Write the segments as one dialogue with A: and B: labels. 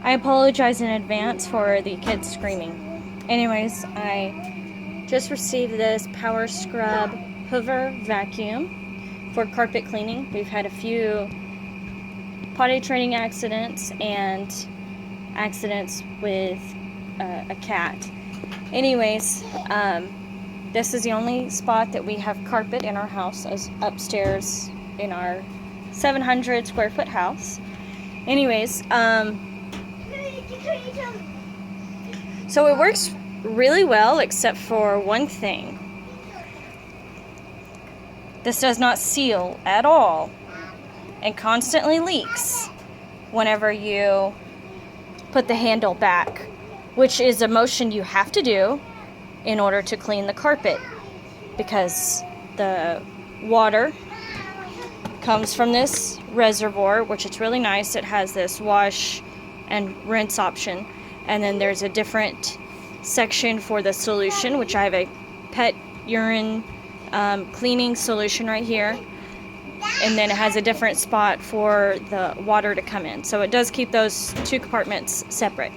A: I apologize in advance for the kids screaming. Anyways, I just received this Power Scrub Hoover vacuum for carpet cleaning. We've had a few potty training accidents and accidents with a cat. Anyways, this is the only spot that we have carpet in our house, as upstairs in our 700 square foot house. Anyways, so it works really well except for one thing. This does not seal at all and constantly leaks whenever you put the handle back, which is a motion you have to do in order to clean the carpet, because the water comes from this reservoir, which it's really nice. It has this wash and rinse option, and then there's a different section for the solution, which I have a pet urine cleaning solution right here, and then it has a different spot for the water to come in. So it does keep those two compartments separate.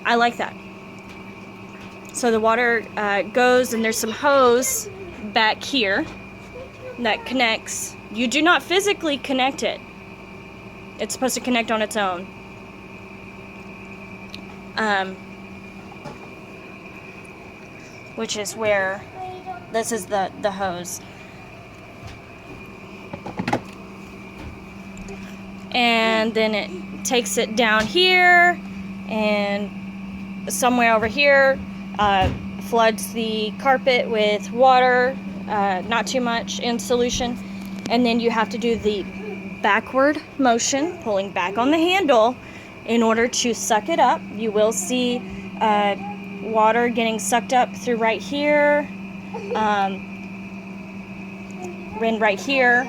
A: I like that. So the water goes, and there's some hose back here that connects. You do not physically connect it. It's supposed to connect on its own. Which is where this is the hose. And then it takes it down here, and somewhere over here floods the carpet with water, not too much in solution, and then you have to do the backward motion, pulling back on the handle in order to suck it up. You will see water getting sucked up through right here, and right here,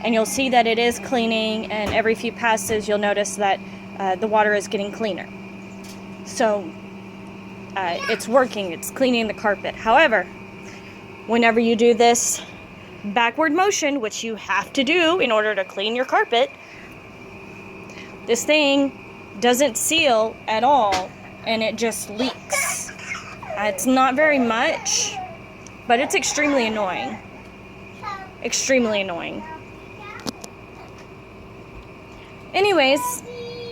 A: and you'll see that it is cleaning, and every few passes you'll notice that the water is getting cleaner. So it's working, it's cleaning the carpet. However, whenever you do this backward motion, which you have to do in order to clean your carpet, this thing doesn't seal at all, and it just leaks. It's not very much, but it's extremely annoying. Extremely annoying. Anyways,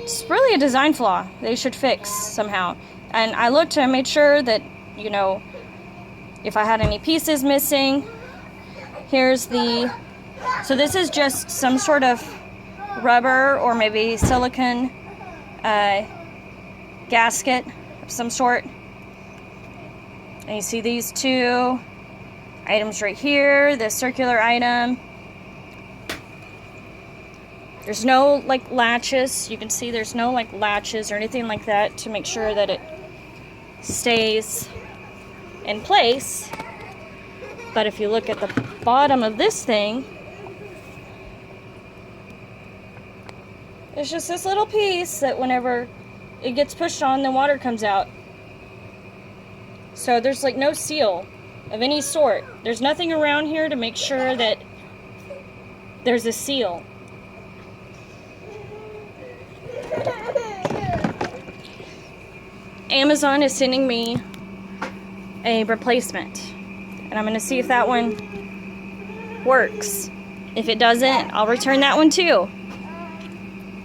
A: it's really a design flaw they should fix somehow. And I looked and I made sure that, you know, if I had any pieces missing. Here's the, so this is just some sort of rubber or maybe silicone gasket of some sort. And you see these two items right here, this circular item. There's no like latches. You can see there's no like latches or anything like that to make sure that it stays in place. But if you look at the bottom of this thing, it's just this little piece that whenever it gets pushed on, the water comes out. So there's like no seal of any sort. There's nothing around here to make sure that there's a seal. Amazon is sending me a replacement, and I'm going to see if that one works. If it doesn't, I'll return that one too.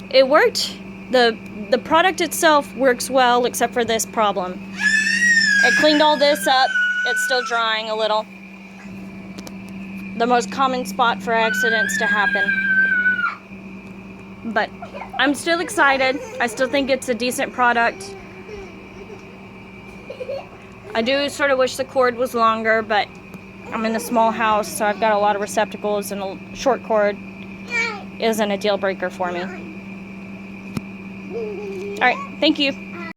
A: It worked. The product itself works well, except for this problem. It cleaned all this up. It's still drying a little. The most common spot for accidents to happen. But I'm still excited. I still think it's a decent product. I do sort of wish the cord was longer, but I'm in a small house, so I've got a lot of receptacles, and a short cord isn't a deal breaker for me. Alright, thank you.